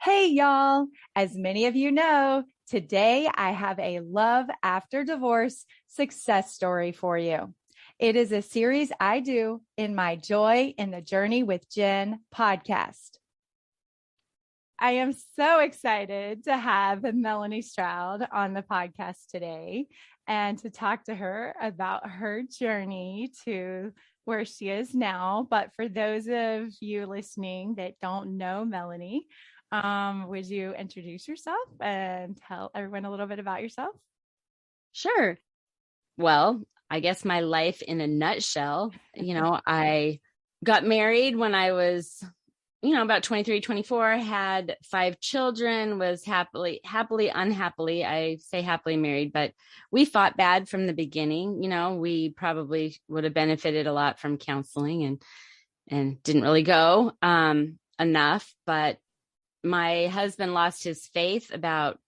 Hey, y'all. As many of you know, today I have a love after divorce success story for you. It is a series I do in my Joy in the Journey with Jenn podcast. I am so excited to have Melanie Stroud on the podcast today and to talk to her about her journey to where she is now. But for those of you listening that don't know Melanie, would you introduce yourself and tell everyone a little bit about yourself? Sure. Well, I guess my life in a nutshell, I got married when I was, about 23, 24, had 5 children, was happily, unhappily, I say happily married, but we fought bad from the beginning. We probably would have benefited a lot from counseling and didn't really go enough, but my husband lost his faith about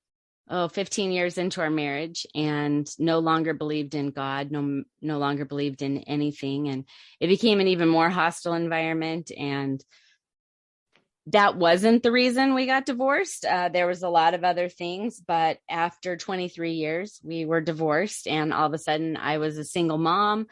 15 years into our marriage and no longer believed in God, no longer believed in anything. And it became an even more hostile environment. And that wasn't the reason we got divorced. There was a lot of other things, but after 23 years, we were divorced. And all of a sudden I was a single mom.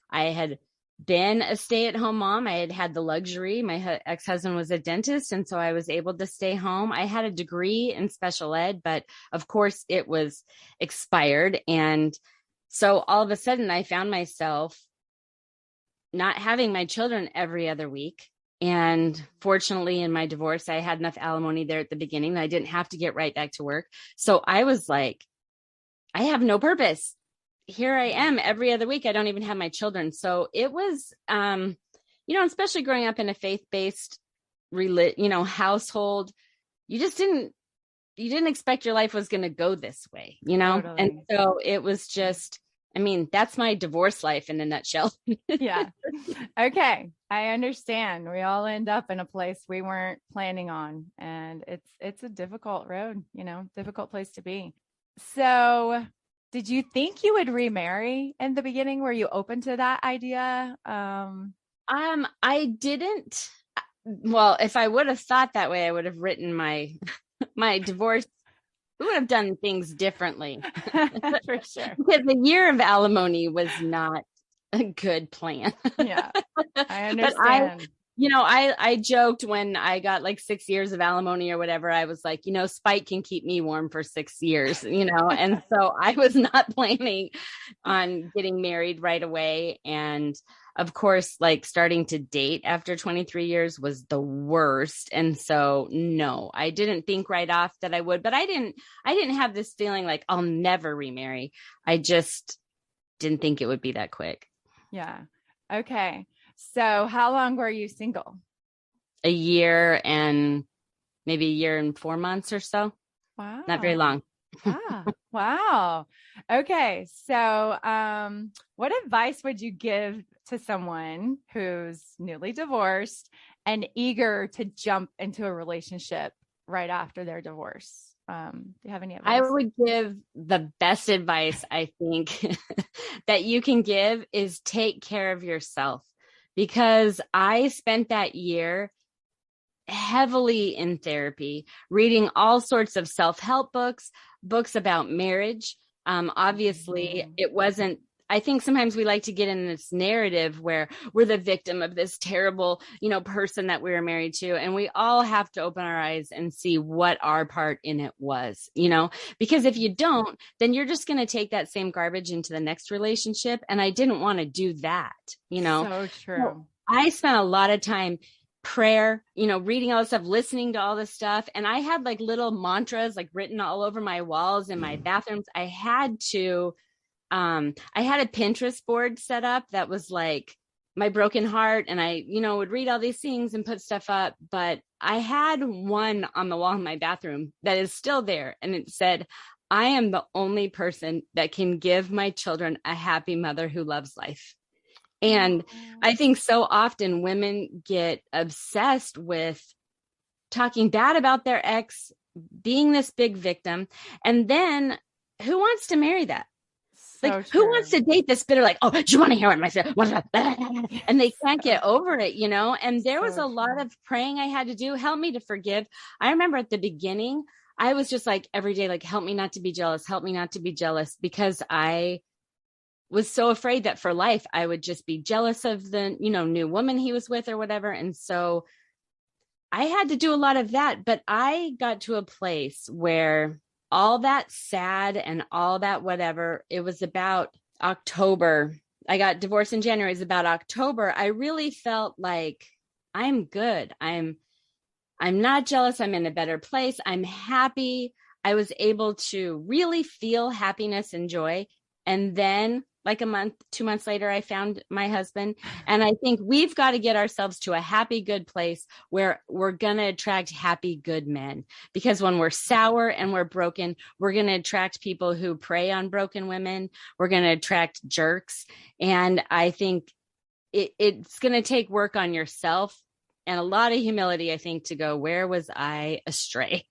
I had been a stay-at-home mom. I had had the luxury. My ex-husband was a dentist, and so I was able to stay home. I had a degree in special ed, but of course it was expired. And so all of a sudden I found myself not having my children every other week. And fortunately, in my divorce, I had enough alimony there at the beginning that I didn't have to get right back to work. So I was like, I have no purpose. Here I am every other week. I don't even have my children. So it was, especially growing up in a faith-based, household, you didn't expect your life was going to go this way, Totally. And so it was just, that's my divorce life in a nutshell. Yeah. Okay. I understand. We all end up in a place we weren't planning on, and it's a difficult road, difficult place to be. So did you think you would remarry in the beginning? Were you open to that idea? I didn't. Well, if I would have thought that way, I would have written my divorce. We would have done things differently. For sure. Because the year of alimony was not a good plan. Yeah, I understand. I joked when I got like 6 years of alimony or whatever, I was like, spite can keep me warm for 6 years, and so I was not planning on getting married right away. And of course, like starting to date after 23 years was the worst. And so, no, I didn't think right off that I would, but I didn't have this feeling like I'll never remarry. I just didn't think it would be that quick. Yeah. Okay. So how long were you single? A year and maybe a year and 4 months or so. Wow. Not very long. Wow. Okay. So what advice would you give to someone who's newly divorced and eager to jump into a relationship right after their divorce? Do you have any advice? I would give the best advice, I think, that you can give is take care of yourself. Because I spent that year heavily in therapy, reading all sorts of self-help books about marriage. Obviously, it wasn't, I think sometimes we like to get in this narrative where we're the victim of this terrible, person that we were married to. And we all have to open our eyes and see what our part in it was, because if you don't, then you're just going to take that same garbage into the next relationship. And I didn't want to do that, So true. So I spent a lot of time prayer, reading all this stuff, listening to all this stuff. And I had like little mantras like written all over my walls in my bathrooms. I had a Pinterest board set up that was like my broken heart. And I, would read all these things and put stuff up. But I had one on the wall in my bathroom that is still there. And it said, I am the only person that can give my children a happy mother who loves life. And I think so often women get obsessed with talking bad about their ex, being this big victim. And then who wants to marry that? Like, So who wants to date this bitter? Like, oh, do you want to hear what my son? And they can't get over it, you know? And there was a lot of praying I had to do. Help me to forgive. I remember at the beginning, I was just like every day, like, help me not to be jealous. Help me not to be jealous, because I was so afraid that for life, I would just be jealous of the, you know, new woman he was with or whatever. And so I had to do a lot of that, but I got to a place where all that sad and all that whatever, it was about October. I got divorced in January. It was about October. I really felt like I'm good. I'm not jealous. I'm in a better place. I'm happy. I was able to really feel happiness and joy. And then like a month, 2 months later, I found my husband. And I think we've got to get ourselves to a happy, good place where we're going to attract happy, good men. Because when we're sour and we're broken, we're going to attract people who prey on broken women. We're going to attract jerks. And I think it's going to take work on yourself and a lot of humility, I think, to go, where was I astray?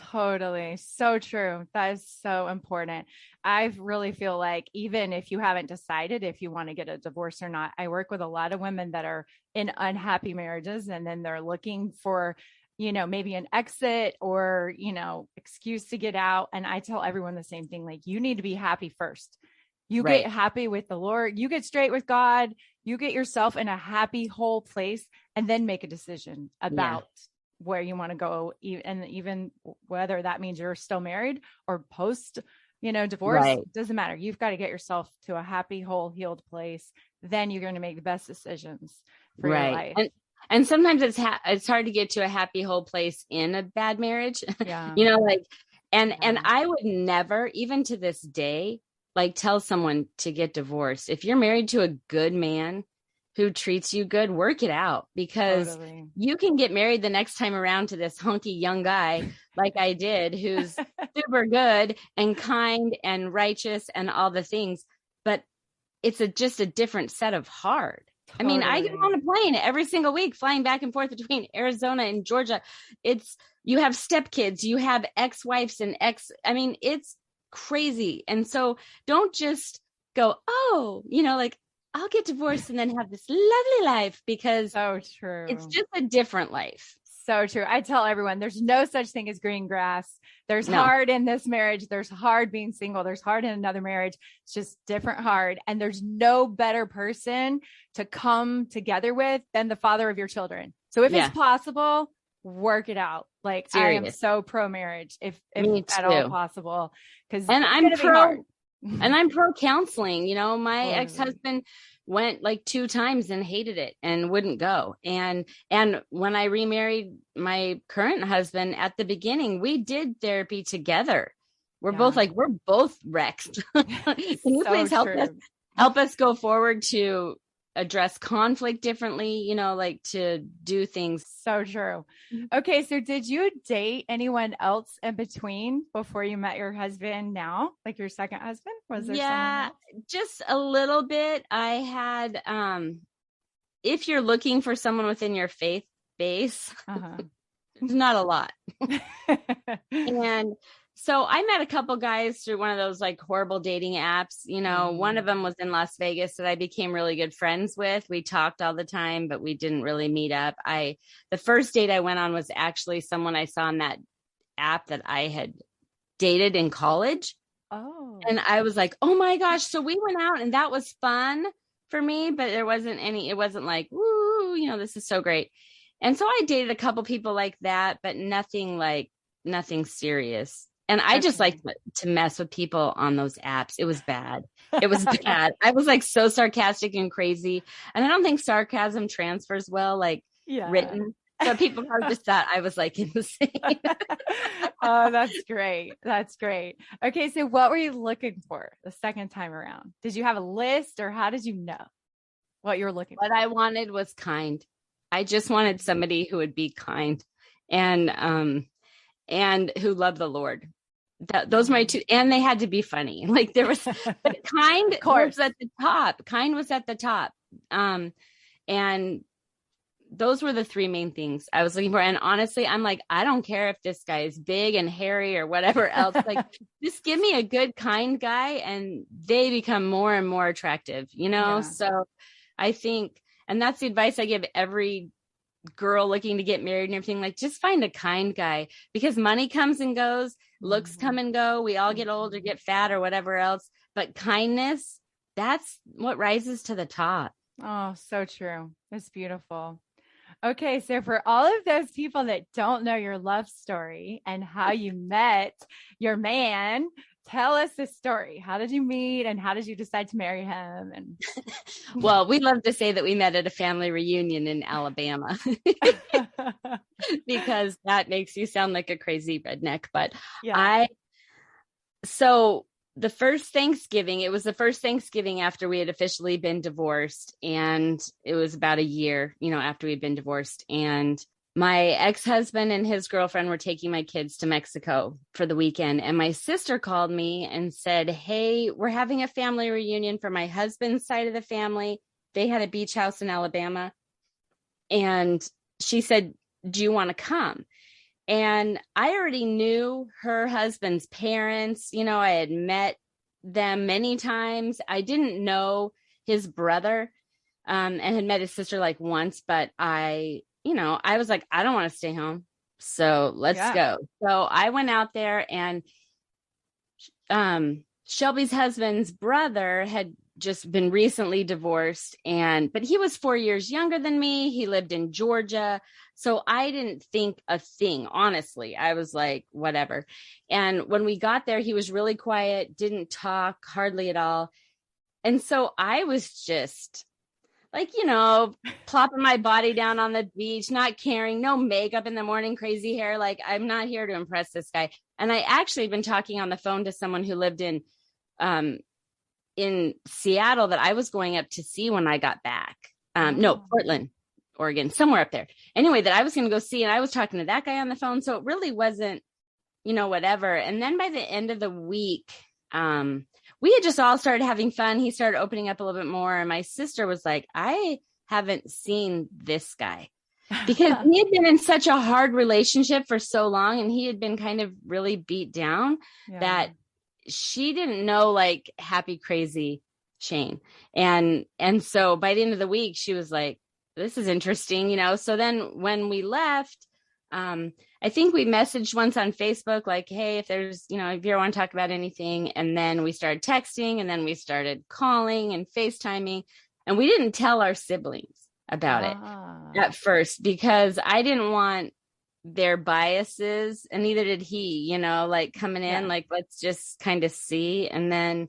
Totally. So true. That is so important. I really feel like even if you haven't decided if you want to get a divorce or not, I work with a lot of women that are in unhappy marriages, and then they're looking for, you know, maybe an exit or, you know, excuse to get out. And I tell everyone the same thing, like, you need to be happy first. You Right. get happy with the Lord, you get straight with God, you get yourself in a happy, whole place, and then make a decision about where you want to go. And even whether that means you're still married or post, you know, divorce, Right. doesn't matter. You've got to get yourself to a happy, whole, healed place. Then you're going to make the best decisions for your life. And sometimes it's hard to get to a happy, whole place in a bad marriage. Yeah. You know, like, and I would never, even to this day, like, tell someone to get divorced. If you're married to a good man who treats you good, work it out, because you can get married the next time around to this hunky young guy like I did, who's super good and kind and righteous and all the things, but it's just a different set of hard. I mean, I get on a plane every single week flying back and forth between Arizona and Georgia. You have stepkids, you have ex-wives and it's crazy. And so don't just go, oh, you know, like, I'll get divorced and then have this lovely life, because so true. It's just a different life. So true. I tell everyone there's no such thing as green grass. There's hard in this marriage. There's hard being single. There's hard in another marriage. It's just different hard. And there's no better person to come together with than the father of your children. So if it's possible, work it out. Like, serious. I am so pro marriage if at all possible. And I'm pro counseling. You know, my ex-husband went like 2 times and hated it and wouldn't go. And when I remarried my current husband at the beginning, we did therapy together. We're both wrecked. Can you please help us go forward to address conflict differently, you know, like to do things. So true. Okay. So did you date anyone else in between before you met your husband now? Like your second husband? Was there someone else? Just a little bit. I had, if you're looking for someone within your faith base, there's not a lot. And so I met a couple guys through one of those like horrible dating apps. You know, one of them was in Las Vegas that I became really good friends with. We talked all the time, but we didn't really meet up. The first date I went on was actually someone I saw on that app that I had dated in college. Oh. And I was like, oh my gosh. So we went out and that was fun for me, but it wasn't like, woo, you know, this is so great. And so I dated a couple people like that, but nothing serious. And I just like to mess with people on those apps. It was bad. It was bad. I was like so sarcastic and crazy. And I don't think sarcasm transfers well, like written. So people probably just thought I was like insane. Oh, that's great. That's great. Okay. So what were you looking for the second time around? Did you have a list, or how did you know what you were looking for? What I wanted was kind. I just wanted somebody who would be kind and who loved the Lord. Those were my two, and they had to be funny. Like there was, but kind was at the top. Kind was at the top. And those were the three main things I was looking for. And honestly, I'm like, I don't care if this guy is big and hairy or whatever else. Like, just give me a good, kind guy, and they become more and more attractive, Yeah. So I think, and that's the advice I give every girl looking to get married and everything, like, just find a kind guy, because money comes and goes, looks come and go. We all get old or get fat or whatever else, but kindness, that's what rises to the top. Oh, so true. It's beautiful. Okay, so for all of those people that don't know your love story and how you met your man, tell us the story. How did you meet and how did you decide to marry him? And well, we love to say that we met at a family reunion in Alabama because that makes you sound like a crazy redneck. But yeah. So the first Thanksgiving, it was the first Thanksgiving after we had officially been divorced. And it was about a year, after we'd been divorced. And my ex-husband and his girlfriend were taking my kids to Mexico for the weekend. And my sister called me and said, hey, we're having a family reunion for my husband's side of the family. They had a beach house in Alabama. And she said, do you want to come? And I already knew her husband's parents. I had met them many times. I didn't know his brother and had met his sister like once, but I was like, I don't want to stay home. So let's go. So I went out there, and Shelby's husband's brother had just been recently divorced, but he was 4 years younger than me. He lived in Georgia. So I didn't think a thing, honestly. I was like, whatever. And when we got there, he was really quiet, didn't talk hardly at all. And so I was just like, plopping my body down on the beach, not caring, no makeup in the morning, crazy hair. Like, I'm not here to impress this guy. And I actually had been talking on the phone to someone who lived in Seattle that I was going up to see when I got back. No, Portland, Oregon, somewhere up there. Anyway, that I was going to go see. And I was talking to that guy on the phone. So it really wasn't, whatever. And then by the end of the week, we had just all started having fun. He started opening up a little bit more. And my sister was like, I haven't seen this guy, because he had been in such a hard relationship for so long. And he had been kind of really beat down that she didn't know, like, happy, crazy Shane. And so by the end of the week, she was like, this is interesting, So then when we left, I think we messaged once on Facebook, like, hey, if there's, if you want to talk about anything. And then we started texting, and then we started calling and FaceTiming, and we didn't tell our siblings about it at first, because I didn't want their biases, and neither did he, like, coming in, like, let's just kind of see. And then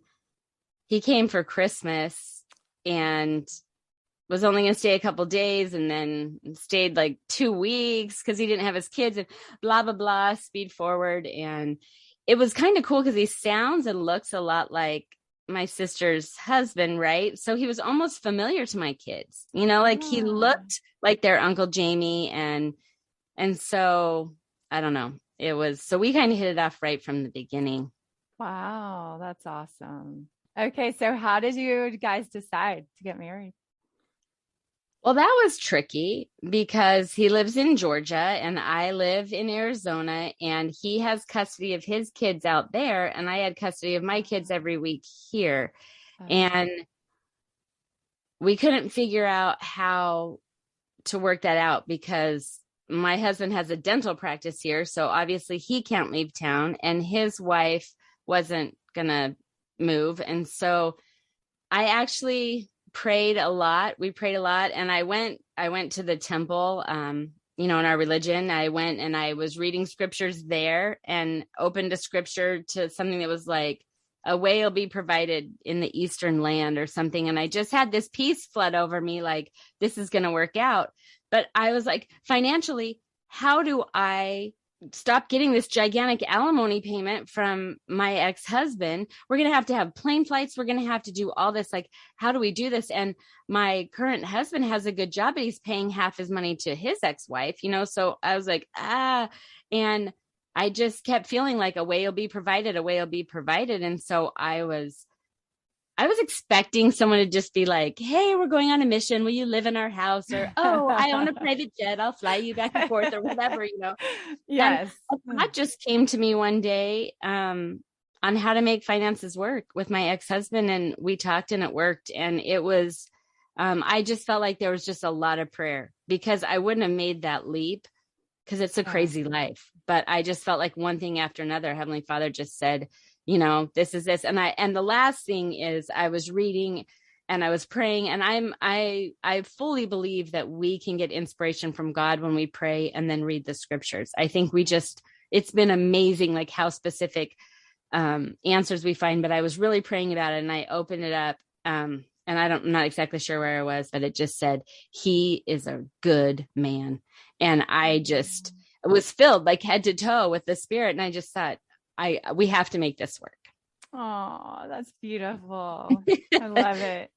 he came for Christmas and was only going to stay a couple days, and then stayed like 2 weeks because he didn't have his kids, and blah, blah, blah, speed forward. And it was kind of cool because he sounds and looks a lot like my sister's husband, right? So he was almost familiar to my kids, like he looked like their Uncle Jamie. And so I don't know, so we kind of hit it off right from the beginning. Wow, that's awesome. Okay, so how did you guys decide to get married? Well, that was tricky because he lives in Georgia and I live in Arizona, and he has custody of his kids out there, and I had custody of my kids every week here. And we couldn't figure out how to work that out because my husband has a dental practice here. So obviously he can't leave town, and his wife wasn't going to move. And so I actually prayed a lot. We prayed a lot. And I went to the temple, in our religion. I went and I was reading scriptures there and opened a scripture to something that was like, a way will be provided in the Eastern land or something. And I just had this peace flood over me, like, this is going to work out. But I was like, financially, how do I stop getting this gigantic alimony payment from my ex-husband? We're going to have plane flights. We're going to have to do all this. Like, how do we do this? And my current husband has a good job, but he's paying half his money to his ex-wife, so I was like, and I just kept feeling like a way will be provided, a way will be provided. And so I was I was expecting someone to just be like, hey, we're going on a mission. Will you live in our house? Or, oh, I own a private jet. I'll fly you back and forth or whatever, Yes. And that just came to me one day on how to make finances work with my ex-husband. And we talked and it worked. And it was, I just felt like there was just a lot of prayer because I wouldn't have made that leap because it's a crazy life. But I just felt like one thing after another, Heavenly Father just said, this is this. And the last thing is I was reading and I was praying, and I fully believe that we can get inspiration from God when we pray and then read the scriptures. I think it's been amazing, like how specific answers we find, but I was really praying about it and I opened it up. And I'm not exactly sure where I was, but it just said, he is a good man. And I just was filled like head to toe with the Spirit. And I just thought, we have to make this work. Oh, that's beautiful. I love it.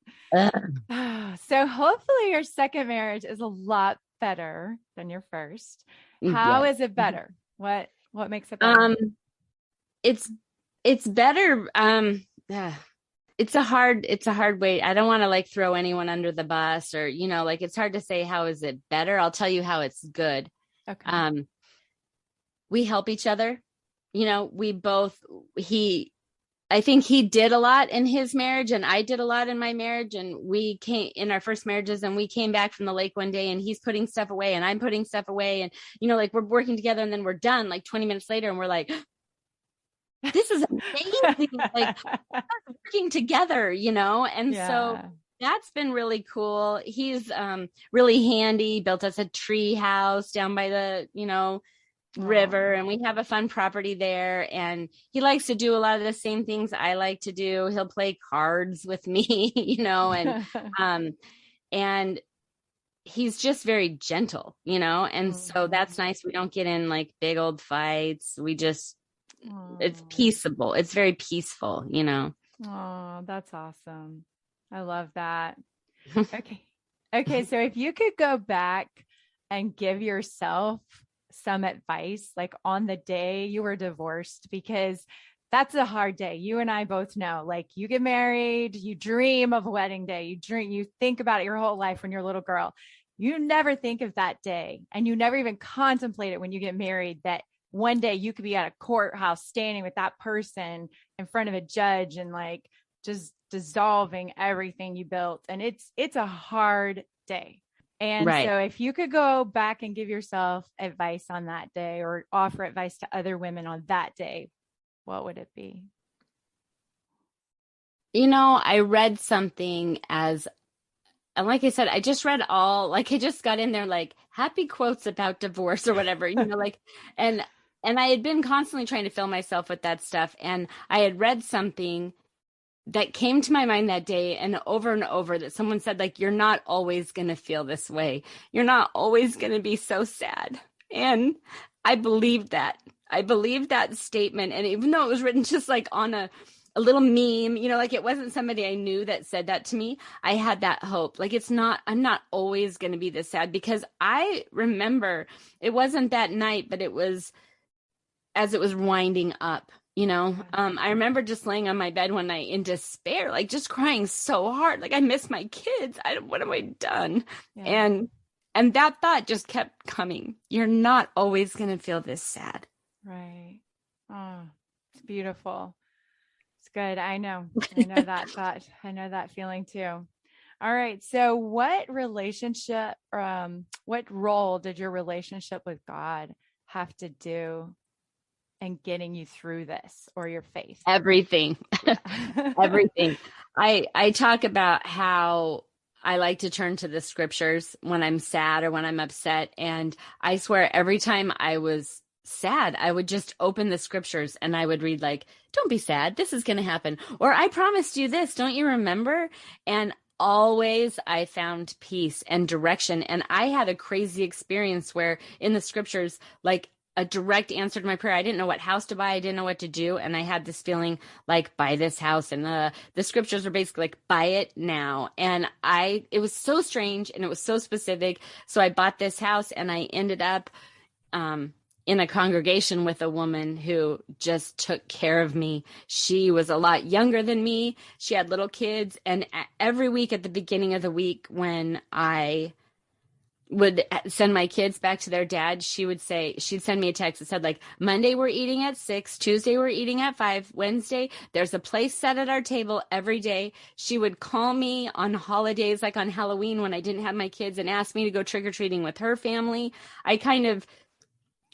So hopefully your second marriage is a lot better than your first. How is it better? What makes it better? It's better. It's a hard way. I don't want to like throw anyone under the bus or, like it's hard to say, how is it better? I'll tell you how it's good. Okay. We help each other. I think he did a lot in his marriage and I did a lot in my marriage, and we came in our first marriages and we came back from the lake one day and he's putting stuff away and I'm putting stuff away, and like we're working together and then we're done like 20 minutes later and we're like, this is amazing. Like working together, and so that's been really cool. He's really handy, built us a tree house down by the, river, and we have a fun property there, and he likes to do a lot of the same things I like to do. He'll play cards with me, and he's just very gentle, and so that's nice. We don't get in like big old fights. We just it's peaceable. It's very peaceful, Oh, that's awesome. I love that. Okay. So if you could go back and give yourself some advice, like on the day you were divorced, because that's a hard day. You and I both know, like you get married, you dream of a wedding day, you think about it your whole life when you're a little girl. You never think of that day, and you never even contemplate it when you get married, that one day you could be at a courthouse standing with that person in front of a judge and like just dissolving everything you built. And it's a hard day. And so if you could go back and give yourself advice on that day or offer advice to other women on that day, what would it be? I read something and like I said, I just read I just got in there like happy quotes about divorce or whatever, like, and I had been constantly trying to fill myself with that stuff. And I had read something that came to my mind that day and over that someone said, like, you're not always going to feel this way. You're not always going to be so sad. And I believed that. I believed that statement. And even though it was written just like on a little meme, like it wasn't somebody I knew that said that to me, I had that hope. Like, I'm not always going to be this sad, because I remember it wasn't that night, but it was as it was winding up. I remember just laying on my bed one night in despair, like just crying so hard. Like, I miss my kids. What have I done? Yeah. And that thought just kept coming. You're not always going to feel this sad. Right. Oh, it's beautiful. It's good. I know that thought. I know that feeling too. All right. So what role did your relationship with God have to do and getting you through this, or your faith? Everything. Everything. I talk about how I like to turn to the scriptures when I'm sad or when I'm upset. And I swear every time I was sad, I would just open the scriptures and I would read like, don't be sad, this is going to happen. Or I promised you this, don't you remember? And always I found peace and direction. And I had a crazy experience where in the scriptures, like, a direct answer to my prayer. I didn't know what house to buy. I didn't know what to do. And I had this feeling like, buy this house. And the scriptures were basically like, buy it now. And it was so strange and it was so specific. So I bought this house and I ended up in a congregation with a woman who just took care of me. She was a lot younger than me. She had little kids. And every week at the beginning of the week, when I would send my kids back to their dad, she'd send me a text that said, like, Monday we're eating at 6, Tuesday we're eating at 5, Wednesday there's a place set at our table every day. She would call me on holidays, like on Halloween when I didn't have my kids, and ask me to go trick-or-treating with her family. I kind of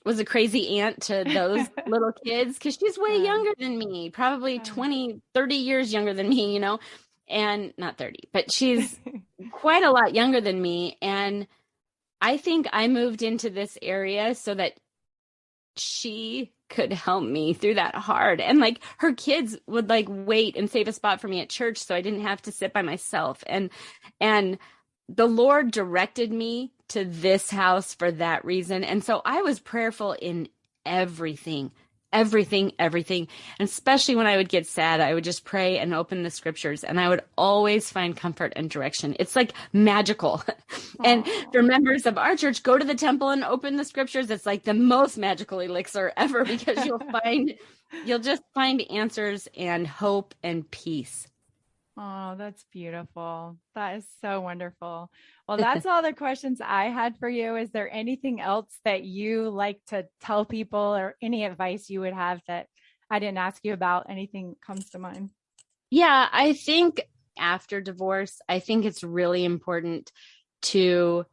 was a crazy aunt to those little kids, because she's way younger than me, probably 20, 30 years younger than me, and not 30, but she's quite a lot younger than me. And I think I moved into this area so that she could help me through that hard. And like her kids would like wait and save a spot for me at church so I didn't have to sit by myself. And the Lord directed me to this house for that reason. And so I was prayerful in everything. And especially when I would get sad, I would just pray and open the scriptures, and I would always find comfort and direction. It's like magical. And for members of our church, go to the temple and open the scriptures. It's like the most magical elixir ever, because you'll just find answers and hope and peace. Oh, that's beautiful. That is so wonderful. Well, that's all the questions I had for you. Is there anything else that you like to tell people, or any advice you would have that I didn't ask you about? Anything comes to mind? Yeah, I think after divorce, I think it's really important to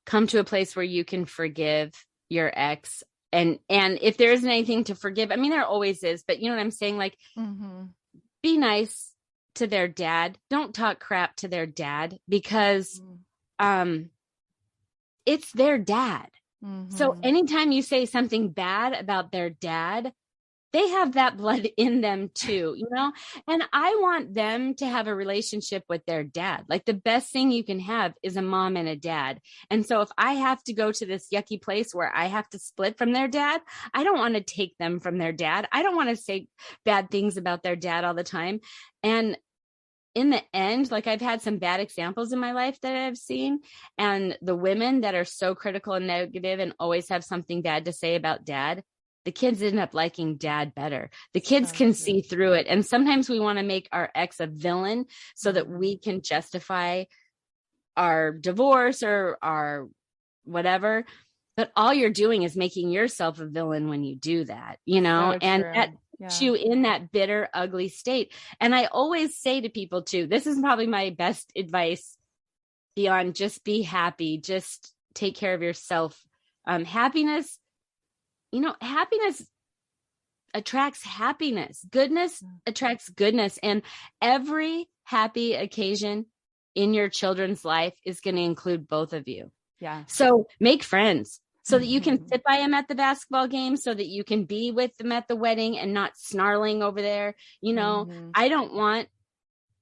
come to a place where you can forgive your ex. And if there isn't anything to forgive, I mean, there always is, but you know what I'm saying? Like, be nice to their dad. Don't talk crap to their dad, because it's their dad. So anytime you say something bad about their dad, they have that blood in them too, and I want them to have a relationship with their dad. Like, the best thing you can have is a mom and a dad. And so if I have to go to this yucky place where I have to split from their dad, I don't want to take them from their dad. I don't want to say bad things about their dad all the time. And in the end, like, I've had some bad examples in my life that I've seen, and the women that are so critical and negative and always have something bad to say about dad, the kids end up liking dad better. The kids can see through it. And sometimes we want to make our ex a villain so that we can justify our divorce or our whatever. But all you're doing is making yourself a villain when you do that, and that you in that bitter, ugly state. And I always say to people too, this is probably my best advice beyond just be happy, just take care of yourself. Happiness attracts happiness. Goodness attracts goodness. And every happy occasion in your children's life is going to include both of you. Yeah. So make friends so that you can sit by them at the basketball game, so that you can be with them at the wedding and not snarling over there. I don't want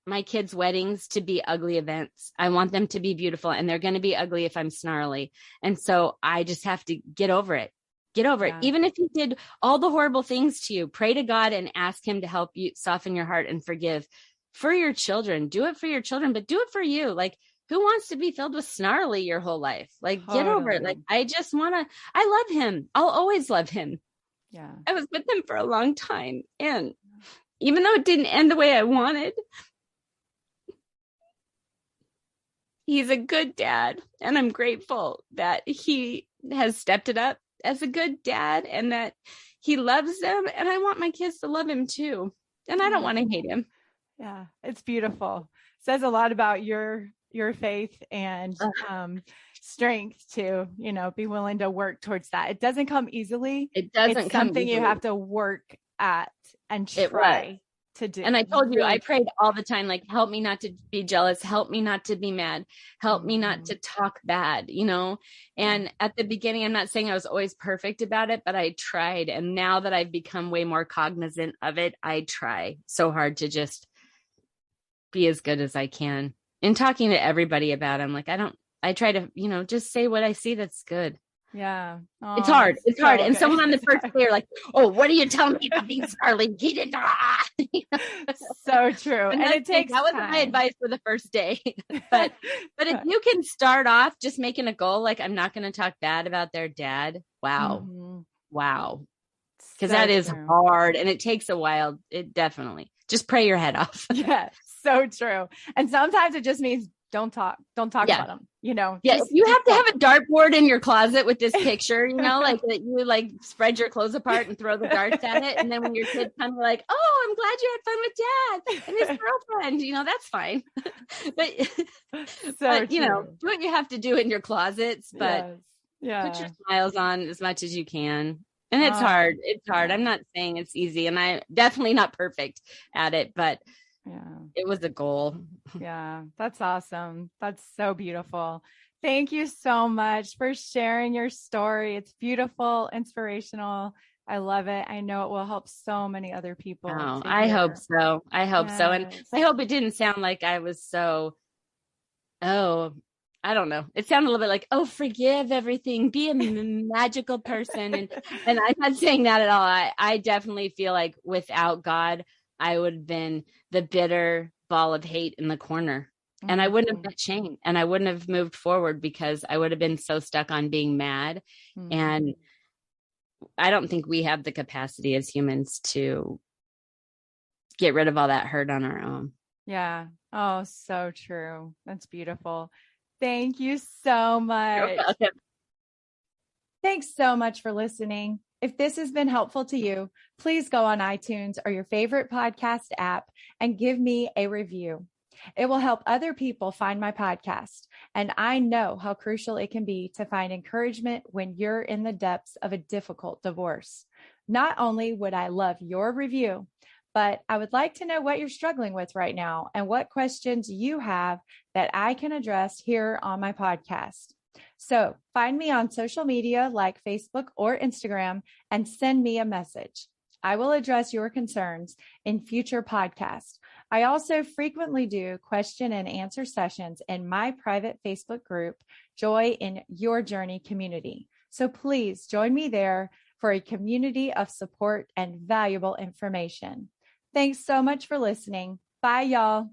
my kids' weddings to be ugly events. I want them to be beautiful, and they're going to be ugly if I'm snarly. And so I just have to get over it. Get over it. Even if he did all the horrible things to you, pray to God and ask him to help you soften your heart and forgive for your children. Do it for your children, but do it for you. Like, who wants to be filled with snarly your whole life? Like, get over it. Like, I love him. I'll always love him. Yeah. I was with him for a long time. And even though it didn't end the way I wanted, he's a good dad. And I'm grateful that he has stepped it up as a good dad, and that he loves them. And I want my kids to love him too. And I don't want to hate him. Yeah. It's beautiful. It says a lot about your faith and strength to, be willing to work towards that. It doesn't come easily. It doesn't it's come something easily. You have to work at and try to do. And I told you, I prayed all the time, like, help me not to be jealous. Help me not to be mad. Help me not to talk bad, And at the beginning, I'm not saying I was always perfect about it, but I tried. And now that I've become way more cognizant of it, I try so hard to just be as good as I can. In talking to everybody about it, I'm like, I try to, just say what I see that's good. Yeah. Oh, it's hard. It's hard. Okay. And someone on the first day are like, oh, what are you telling me about being snarly? He did not. So true. And it takes that was my advice for the first day. but if you can start off just making a goal, like, I'm not going to talk bad about their dad. Wow. wow. Because So that is true. hard and it takes a while. It definitely just pray your head off. Yeah, so true. And sometimes it just means don't talk Yeah. about them, you know, Yeah. just If you have to don't. have a dartboard in your closet with this picture, you know, like that you like spread your clothes apart and throw the darts at it. And then when your kids come, you're like, oh, I'm glad you had fun with dad and his girlfriend, you know, that's fine. but you know, True. do what you have to do in your closets, but Yes. Yeah. put your smiles on as much as you can. And it's Oh, hard. It's hard. yeah. I'm not saying it's easy and I'm definitely not perfect at it, but Yeah. it was a goal. Yeah. That's awesome. That's so beautiful. Thank you so much for sharing your story. It's beautiful, inspirational. I love it. I know it will help so many other people Oh, to I hope hear. so. I hope so. And Yes. I hope it didn't sound like I was so, oh, I don't know. It sounded a little bit like, oh, forgive everything, be a magical person. And I'm not saying that at all. I definitely feel like without God, I would have been the bitter ball of hate in the corner. And I wouldn't have met Shane and I wouldn't have moved forward because I would have been so stuck on being mad. And I don't think we have the capacity as humans to get rid of all that hurt on our own. Yeah. Oh, so true. That's beautiful. Thank you so much. Thanks so much for listening. If this has been helpful to you, please go on iTunes or your favorite podcast app and give me a review. It will help other people find my podcast. And I know how crucial it can be to find encouragement when you're in the depths of a difficult divorce. Not only would I love your review, but I would like to know what you're struggling with right now and what questions you have that I can address here on my podcast. So find me on social media like Facebook or Instagram and send me a message. I will address your concerns in future podcasts. I also frequently do question and answer sessions in my private Facebook group, Joy in Your Journey Community. So please join me there for a community of support and valuable information. Thanks so much for listening. Bye, y'all.